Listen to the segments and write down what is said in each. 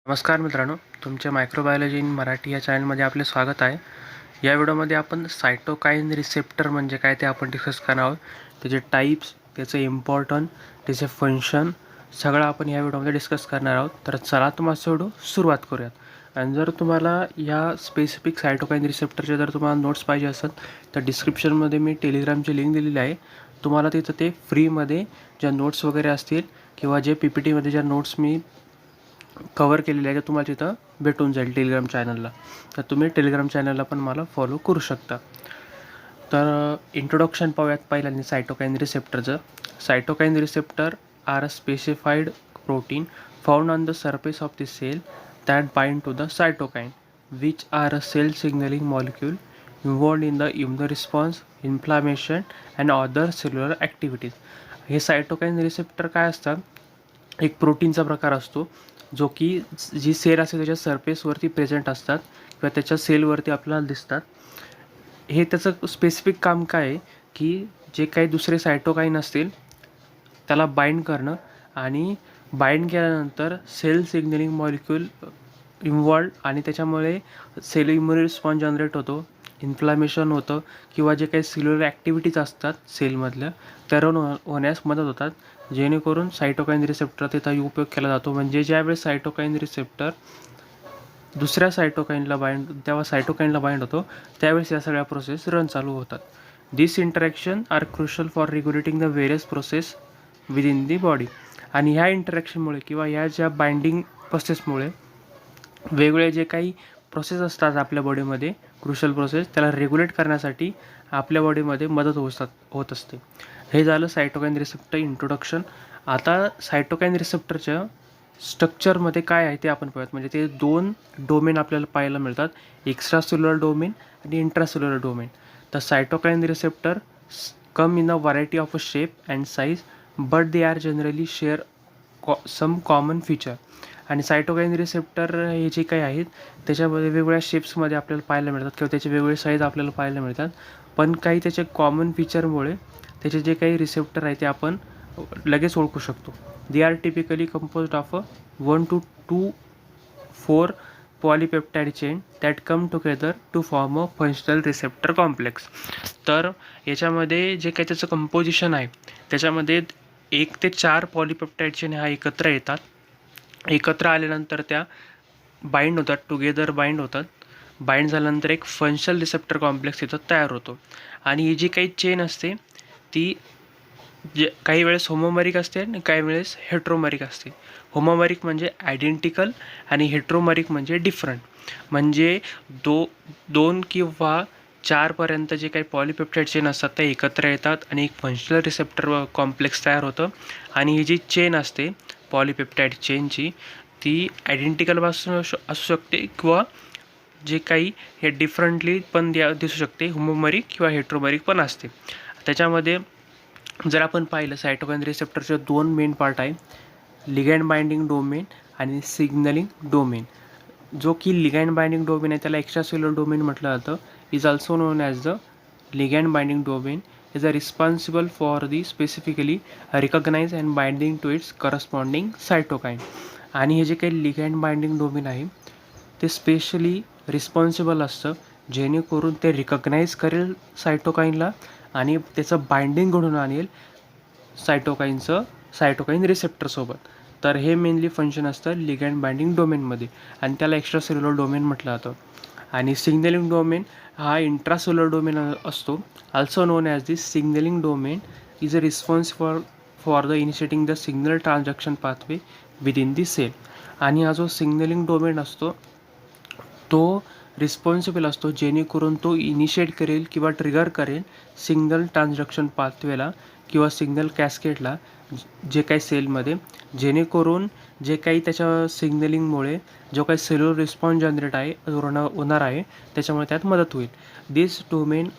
नमस्कार मित्रांनो, तुमच्या मायक्रोबायोलॉजी इन मराठी या चॅनलमध्ये आपले स्वागत आहे. या व्हिडिओमध्ये आपण सायटोकाईन रिसेप्टर म्हणजे काय ते आपण डिस्कस करणार आहोत. त्याचे टाईप्स, त्याचे इम्पॉर्टन्ट, त्याचे फंक्शन सगळं आपण या व्हिडिओमध्ये डिस्कस करणार आहोत. तर चला तुम्हाला व्हिडिओ सुरुवात करूयात. आणि जर तुम्हाला या स्पेसिफिक सायटोकाईन रिसेप्टरचे जर तुम्हाला नोट्स पाहिजे असेल तर डिस्क्रिप्शनमध्ये मी टेलिग्रामची लिंक दिलेली आहे. तुम्हाला तिथं ते फ्रीमध्ये ज्या नोट्स वगैरे असतील किंवा जे PPTमध्ये ज्या नोट्स मी कवर केलेले आहे ते तुम्हाला तिथं भेटून जाईल टेलिग्राम चॅनलला. तर तुम्ही टेलिग्राम चॅनलला पण मला फॉलो करू शकता. तर इंट्रोडक्शन पाहूयात पहिल्यांदा सायटोकाईन रिसेप्टरचं. Cytokine receptor are a specified protein found on the surface of the cell that bind to the cytokine which are a cell signaling molecule involved in the immuno response, inflammation and other cellular activities. हे cytokine receptor काय असतात? एक प्रोटीनचा प्रकार असतो जो की जी sale असते त्याच्या सरफेसवरती प्रेझेंट असतात किंवा त्याच्या सेलवरती आपल्याला दिसतात. हे त्याचं स्पेसिफिक काम काय आहे की जे काही दुसरे सायटोकाईन असतील त्याला बाइंड करणं आणि बाइंड केल्यानंतर सेल सिग्नलिंग मॉलिक्यूल इन्व्हॉल्ड आणि त्याच्यामुळे सेल इम्युनो रिस्पॉन्स जनरेट होतो, इन्फ्लामेशन होतं किंवा जे काही सेल्युलर ॲक्टिव्हिटीज असतात सेलमधल्या त्या रन होण्यास मदत होतात, जेणेकरून सायटोकाईन रिसेप्टर तिथं उपयोग केला जातो. म्हणजे ज्यावेळेस सायटोकाईन रिसेप्टर दुसऱ्या सायटोकाईनला बाइंड होतो त्यावेळेस या सगळ्या प्रोसेस रन चालू होतात. This interaction are crucial for regulating the various process within the body. आणि ह्या इंटरॅक्शनमुळे किंवा ह्या ज्या बाइंडिंग प्रोसेसमुळे वेगवेगळे जे काही प्रोसेस असतात आपल्या बॉडीमध्ये, क्रुशल प्रोसेस, त्याला रेग्युलेट करण्यासाठी आपल्या बॉडीमध्ये मदत होत असते. हे झालं सायटोकाईन रिसेप्टर इंट्रोडक्शन. आता सायटोकाईन रिसेप्टरच्या स्ट्रक्चरमध्ये काय आहे ते आपण पाहूयात. म्हणजे ते दोन डोमेन आपल्याला पाहायला मिळतात, एक्स्ट्रा सेल्युलर डोमेन आणि इंट्रासेल्युलर डोमेन. तर cytokine receptor come in a variety of a shape and size but they are generally share some common feature. आणि सायटोकाईन रिसेप्टर हे जे काही आहेत त्याच्यामध्ये वेगवेगळ्या शेप्समध्ये आपल्याला पाहायला मिळतात किंवा त्याचे वेगवेगळे साईज आपल्याला पाहायला मिळतात. पण काही त्याचे कॉमन फीचरमुळे त्याचे जे काही रिसेप्टर आहे ते आपण लगेच ओळखू शकतो. They are typically composed of 1 to 4 polypeptide chain that come together to form a functional receptor complex. तर याच्यामध्ये जे काही त्याचं कंपोजिशन आहे त्याच्यामध्ये 1 ते 4 पॉलीपेप्टाइड चेन ह्या एकत्र येतात. एकत्र आल्यानंतर त्या बाइंड होतात, टुगेदर बाइंड होतात. बाइंड झाल्यानंतर एक फंक्शनल रिसेप्टर कॉम्प्लेक्स तिथं तयार होतो. आणि ही जी काही चेन असते ती काही वेळेस होमोमरिक असते आणि काही वेळेस हेट्रोमरिक असते. होमोमरिक म्हणजे आयडेंटिकल आणि हेट्रोमरिक म्हणजे डिफरंट. म्हणजे दोन किंवा 4पर्यंत जे काही पॉलीपेप्टाइड चेन असतात त्या एकत्र येतात आणि एक फंक्शनल रिसेप्टर कॉम्प्लेक्स तयार होतं. आणि ही जी चेन असते पॉलीपेप्टाइड चेनची ती आयडेंटिकल असू शकते किंवा जे काही हे डिफरंटली पण दिसू शकते, होमोमरिक किंवा हेट्रोमरिक पण असते. त्याच्यामध्ये जर आपण पाहिलं सायटोकाईन रिसेप्टरचे 2 मेन पार्ट आहे, लिगॅंड बाइंडिंग डोमेन आणि सिग्नलिंग डोमेन. जो की लिगॅंड बाइंडिंग डोमेन आहे त्याला एक्स्ट्रा सेल्युलर डोमेन म्हटलं जातं. Is also known as the ligand binding domain is a responsible for the specifically recognize and binding to its corresponding cytokine. आणि हे जे काही लिगॅंड बाइंडिंग डोमेन आहे ते स्पेशली रिस्पॉन्सिबल असतं जेणेकरून ते रिकॉग्नाइज करेल सायटोकाईनला आणि त्याचं बाइंडिंग घडून आणेल सायटोकाईन रिसेप्टरसोबत. तर हे मेनली फंक्शन असतं लिगॅंड बाइंडिंग डोमेनमध्ये आणि त्याला एक्स्ट्रा सेल्युलर डोमेन म्हटलं जातं. आणि सिग्नलिंग डोमेन हा इंट्रासेल्युलर डोमेन असतो. Also known as the signalling domain is a responsible for the initiating the signal transaction pathway within the cell. आणि हा जो सिग्नलिंग डोमेन असतो तो रिस्पॉन्सिबल असतो जेणेकरून तो इनिशिएट करेल किंवा ट्रिगर करेल सिग्नल ट्रान्झॅक्शन पाथवेला किंवा सिग्नल कॅस्केडला जे काही सेलमध्ये, जेणेकरून जे काही त्याच्या सिग्नलिंगमुळे जो काही सेल्युलर रिस्पॉन्स जनरेट होणार आहे त्याच्यामुळे त्यात मदत होईल. This domain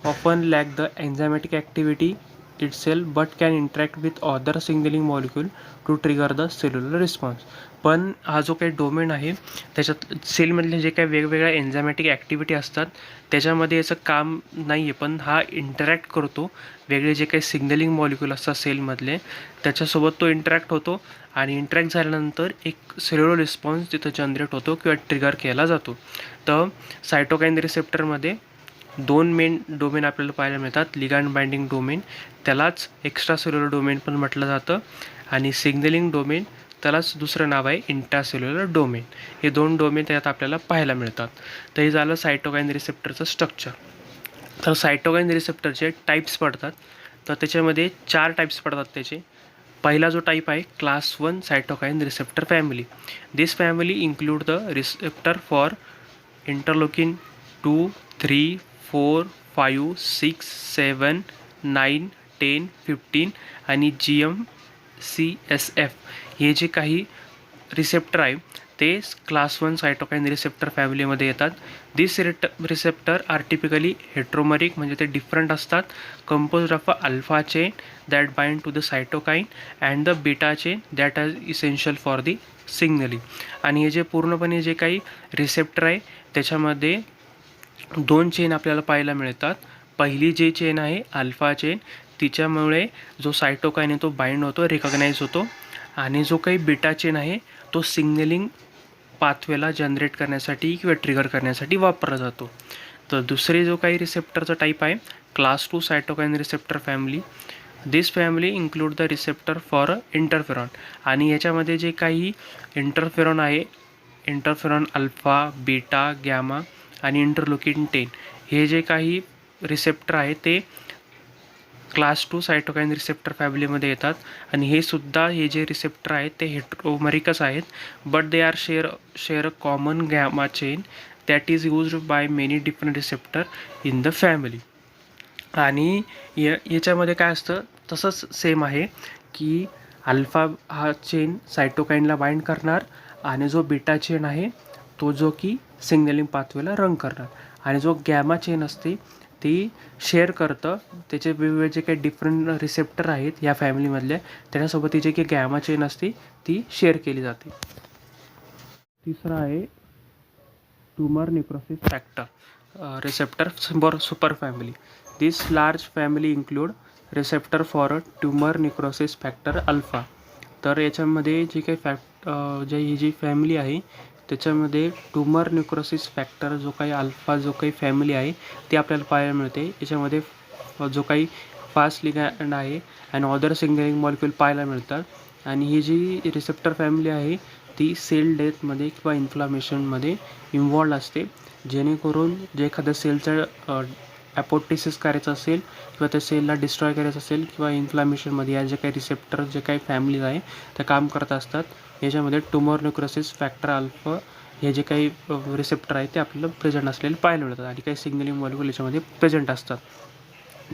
often lack the enzymatic activity itself but can interact with other signaling molecule to trigger the cellular response. पण हा जो काही डोमेन आहे त्याच्यात सेलमधले जे काही वेगवेगळ्या एन्झायमॅटिक ॲक्टिव्हिटी असतात त्याच्यामध्ये याचं काम नाही आहे, पण हा इंटरॅक्ट करतो. वेगळे जे काही सिग्नलिंग मॉलिक्यूल असतात सेलमधले त्याच्यासोबत तो इंटरॅक्ट होतो आणि इंटरॅक्ट झाल्यानंतर एक सेल्युलर रिस्पॉन्स तिथं जनरेट होतो किंवा ट्रिगर केला जातो. तर सायटोकाईन रिसेप्टरमध्ये 2 मेन डोमेन आपल्याला पाहायला मिळतात. लिगॅंड बाइंडिंग डोमेन, त्यालाच एक्स्ट्रा सेल्युलर डोमेन पण म्हटलं जातं, आणि सिग्नलिंग डोमेन, त्यालाच दुसरं नाव आहे इंट्रासेल्युलर डोमेन. हे 2 डोमेन त्यात आपल्याला पाहायला मिळतात. तर हे झालं सायटोकाईन रिसेप्टरचं स्ट्रक्चर. तर सायटोकाईन रिसेप्टरचे टाईप्स पडतात. तर त्याच्यामध्ये 4 टाईप्स पडतात त्याचे. पहिला जो टाईप आहे class 1 cytokine receptor family. This family include the receptor for interleukin 2, 3, 4, 5, 6, 7, 9, 10, 15 आणि GM-CSF हे जे काही रिसेप्टर आहे ते क्लास 1 सायटोकाईन रिसेप्टर फॅमिलीमध्ये येतात. This receptor are typically heteromeric, म्हणजे ते डिफरंट असतात, composed of alpha chain that bind to the cytokine and the beta chain that are essential for the signaling. आणि हे जे पूर्णपणे जे काही रिसेप्टर आहे त्याच्यामध्ये 2 चेन आपल्याला पाहायला मिळतात. पहिली जी चेन आहे अल्फा चेन, तिच्यामुळे जो सायटोकाईन आहे तो बाइंड होतो, रिकॉग्नाइज होतो. आणि जो काही बीटा चेन आहे तो सिग्नलिंग पाथवेला जनरेट करण्यासाठी किंवा ट्रिगर करण्यासाठी वापरला जातो. तर दुसरे जो काही रिसेप्टरचा टाईप आहे class 2 cytokine receptor family. This family include the receptor for interferon. आणि याच्यामध्ये जे काही इंटरफेरॉन आहे, इंटरफेरॉन अल्फा, बीटा, गॅमा आणि इंटरलोकिन 10, हे जे काही रिसेप्टर आहे ते क्लास 2 सायटोकाईन रिसेप्टर फॅमिलीमध्ये येतात. आणि हे जे रिसेप्टर आहेत ते हेट्रोमरिकच आहेत, but they R share a common gamma chain that is used by many different receptor in the family. आणि याच्यामध्ये काय असतं तसंच सेम आहे की अल्फा हा चेन सायटोकाईनला बाइंड करणार, आणि जो बीटा चेन आहे तो जो की सिग्नलिंग पाथवेला रन करणार, आणि जो गॅमा चेन असते ती शेअर करतं त्याचे वेगवेगळे जे काही डिफरंट रिसेप्टर आहेत या फॅमिलीमधल्या, त्याच्यासोबत ती जे काही गॅमा चेन असते ती शेअर केली जाते. तिसरा आहे tumour necrosis factor receptor super family. This large family include receptor for tumour necrosis factor alpha. तर याच्यामध्ये जी काही ही जी फॅमिली आहे त्याच्यामध्ये ट्यूमर नेक्रोसिस फॅक्टर जो काही अल्फा जो काही फॅमिली आहे ती आपल्याला पाहायला मिळते. याच्यामध्ये जो काही फास्ट लिगॅंड आहे आणि अदर सिग्नलिंग मॉलिक्यूल पाहायला मिळतात. आणि ही जी रिसेप्टर फॅमिली आहे ती सेल डेथमध्ये किंवा इन्फ्लामेशनमध्ये इन्वॉल्ड असते, जेणेकरून जे एखाद्या सेलचं ॲपोप्टोसिस करायचं असेल किंवा त्या सेलला डिस्ट्रॉय करायचं असेल किंवा इन्फ्लामेशनमध्ये या जे काही रिसेप्टर जे काही फॅमिलीज आहे त्या काम करत असतात. याच्यामध्ये ट्यूमर नेक्रोसिस फॅक्टर अल्फा हे जे काही रिसेप्टर आहे ते आपल्याला प्रेझेंट असलेले पाहायला मिळतात, आणि काही सिग्नलिंग मॉलिक्यूल याच्यामध्ये प्रेझेंट असतात.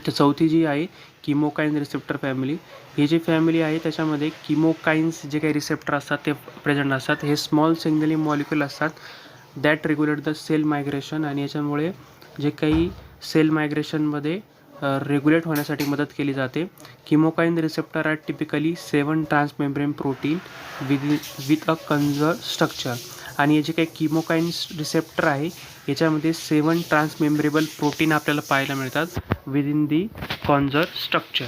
तर चौथी जी आहे किमोकाईन रिसेप्टर फॅमिली. ही जी फॅमिली आहे त्याच्यामध्ये किमोकाईन्स जे काही रिसेप्टर असतात ते प्रेझेंट असतात. हे स्मॉल सिग्नलिंग मॉलिक्यूल असतात that regulate the cell migration, आणि याच्यामुळे जे काही सेल मायग्रेशनमध्ये रेग्युलेट होण्यासाठी मदत केली जाते. Chemokine receptor are typically 7 transmembrane protein with a conserve structure. आणि हे जे काही किमोकाईन रिसेप्टर आहे याच्यामध्ये 7 ट्रान्समेम्ब्रेबल प्रोटीन आपल्याला पाहायला मिळतात विदिन दी कॉन्झर्व स्ट्रक्चर.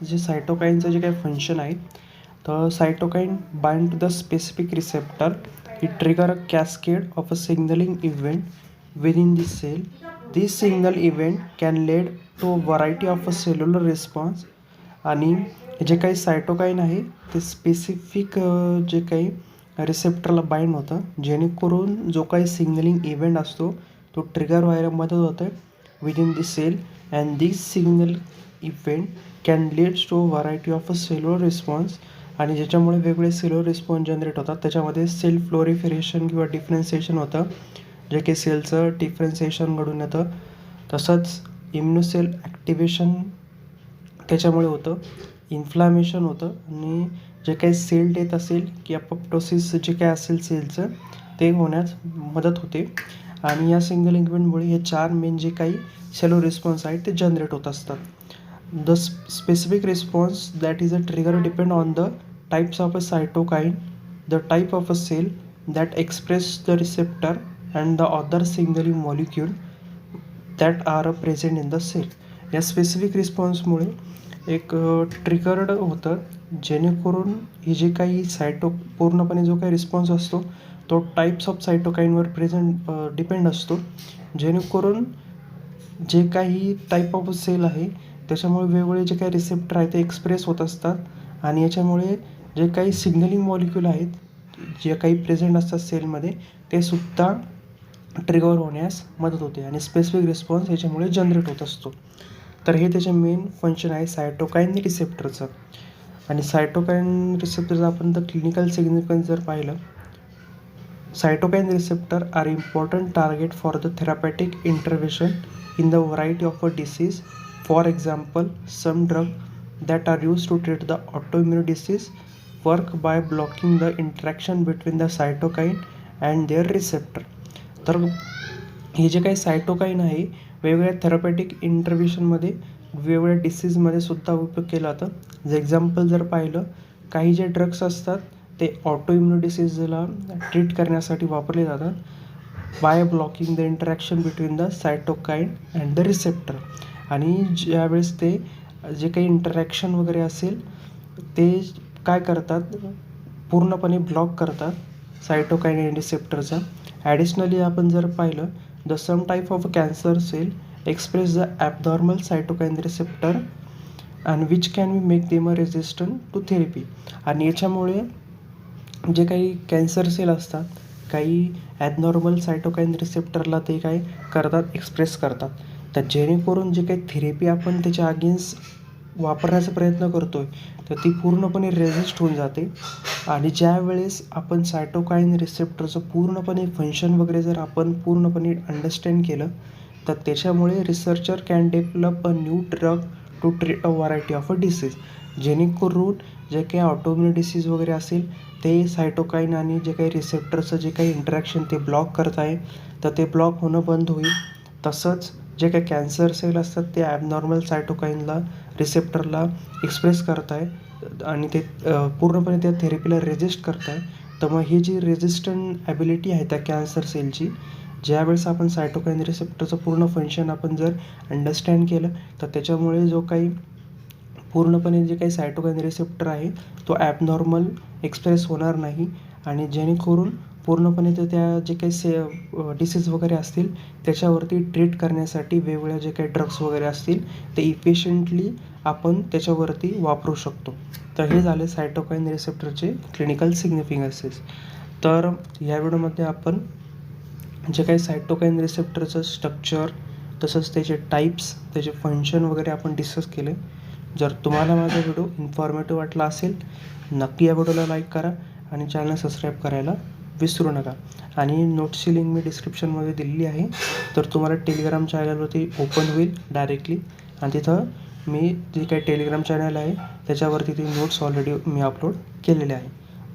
जे सायटोकाईनचं जे काही फंक्शन आहे, तर cytokine bind to the specific receptor. It trigger a cascade of a signaling event within the cell. This signal event can lead to a variety of a cellular response. आणि जे काही cytokine आहे ते specific जे काही रिसेप्टरला bind होतं, जेणेकरून जो काही सिग्नलिंग इव्हेंट असतो तो ट्रिगर व्हायला मदत होते within the cell. And this signal event can leads to variety of a cellular response. आणि ज्याच्यामुळे वेगवेगळे सेल्युलर रिस्पॉन्स जनरेट होतात. त्याच्यामध्ये सेल फ्लोरिफिरेशन किंवा डिफरन्सिएशन होतं, जे काही सेलचं डिफरन्सिएशन घडून येतं. तसंच इम्युनोसेल ॲक्टिवेशन त्याच्यामुळे होतं, इन्फ्लामेशन होतं, आणि जे काही सेल डेथ असेल की अपोप्टोसिस जे काही असेल सेलचं ते होण्यास मदत होते. आणि या सिंगल इव्हेंटमुळे हे 4 मेन जे काही सेल्युलर रिस्पॉन्स आहेत ते जनरेट होत असतात. The specific response that is a trigger depend on the types of a cytokine, the type of a cell that express the receptor and the other signaling molecule that are present in the cell. या specific रिस्पॉन्समुळे एक triggered होतं जेणेकरून हे जे काही पूर्णपणे जो काही रिस्पॉन्स असतो तो टाईप्स ऑफ सायटोकाईनवर डिपेंड असतो. जेणेकरून जे काही टाईप ऑफ सेल आहे त्याच्यामुळे वेगवेगळे जे काही रिसेप्टर आहेत ते एक्सप्रेस होत असतात आणि याच्यामुळे जे काही सिग्नलिंग मॉलिक्यूल आहेत जे काही प्रेझेंट असतात सेलमध्ये ते सुद्धा ट्रिगर होण्यास मदत होते आणि स्पेसिफिक रिस्पॉन्स याच्यामुळे जनरेट होत असतो. तर हे त्याचे मेन फंक्शन आहे सायटोकाईन रिसेप्टरचं. आणि सायटोकाईन रिसेप्टरचं आपण द क्लिनिकल सिग्निफिकन्स जर पाहिलं, cytokine receptor are important target for the therapeutic intervention in the variety of a disease. For example, some drugs that are used to treat the autoimmune disease work by blocking the interaction between the cytokine and their receptor. तर हे जे काही cytokine आहे वेगवेगळ्या थेरपॅटिक इंटरव्हेन्शनमध्ये वेगवेगळ्या डिसीजमध्ये सुद्धा उपयोग केला जातं. जर एक्झाम्पल जर पाहिलं, काही जे ड्रग्स असतात ते ऑटोइम्युन डिसीजला ट्रीट करण्यासाठी वापरले जातात by blocking the interaction between the cytokine and the receptor. आणि ज्यावेळेस ते जे काही इंटरॅक्शन वगैरे असेल ते काय करतात, पूर्णपणे ब्लॉक करतात सायटोकाईन अँड रिसेप्टरचा. ॲडिशनली आपण जर पाहिलं, the some type of cancer cell express the abnormal cytokine receptor and which can be make them a resistant to therapy. आणि याच्यामुळे जे काही कॅन्सर सेल असतात काही ॲबनॉर्मल सायटोकाईन रिसेप्टरला ते काय करतात, एक्सप्रेस करतात. तर जेणेकरून जे काही थेरपी आपण त्याच्या अगेन्स्ट वापरण्याचा प्रयत्न करतो आहे तर ती पूर्णपणे रेजिस्ट होऊन जाते. आणि ज्यावेळेस आपण सायटोकाईन रिसेप्टरचं पूर्णपणे फंक्शन वगैरे जर आपण पूर्णपणे अंडरस्टँड केलं तर त्याच्यामुळे researcher can develop a new drug to treat a variety of a disease. जेणेकरून जे काही ऑटोइम्युन डिसीज वगैरे असेल ते सायटोकाईन आणि जे काही रिसेप्टरचं जे काही इंटरॅक्शन ते ब्लॉक करत आहे तर ते ब्लॉक होणं बंद होईल. तसंच जे काही कॅन्सर सेल असतात ते ॲबनॉर्मल सायटोकाईनला रिसेप्टरला एक्सप्रेस करत आहे आणि ते पूर्णपणे त्या थेरपीला रेजिस्ट करत आहे. तर मग ही जी रेजिस्टंट ॲबिलिटी आहे त्या कॅन्सर सेलची, ज्यावेळेस आपण सायटोकाईन रिसेप्टरचं पूर्ण फंक्शन आपण जर अंडरस्टँड केलं तर त्याच्यामुळे जो काही पूर्णपणे जे काही सायटोकाईन रिसेप्टर आहे तो ॲबनॉर्मल एक्सप्रेस होणार नाही. आणि जेणेकरून पूर्णपणे ते त्या जे काही डिसीज वगैरे असतील त्याच्यावरती ट्रीट करण्यासाठी वेगवेगळ्या जे काही ड्रग्स वगैरे असतील ते इफिशियंटली आपण त्याच्यावरती वापरू शकतो. तर हे झाले सायटोकाईन रिसेप्टरचे क्लिनिकल सिग्निफिकन्सेस. तर या व्हिडिओमध्ये आपण जे काही सायटोकाईन रिसेप्टरचं स्ट्रक्चर तसंच त्याचे टाईप्स त्याचे फंक्शन वगैरे आपण डिस्कस केले. जर तुम्हाला माझा व्हिडिओ इन्फॉर्मेटिव्ह वाटला असेल नक्की या व्हिडिओला लाईक करा आणि चॅनल सबस्क्राईब करायला विसरू नका. आणि नोट्सची लिंक मी डिस्क्रिप्शनमध्ये दिलेली आहे, तर तुम्हाला टेलिग्राम चॅनलवरती ओपन होईल डायरेक्टली आणि तिथं मी जे काही टेलिग्राम चॅनल आहे त्याच्यावरती ती नोट्स ऑलरेडी मी अपलोड केलेले आहे.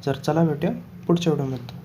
जर चला भेटूया पुढच्या व्हिडिओमध्ये.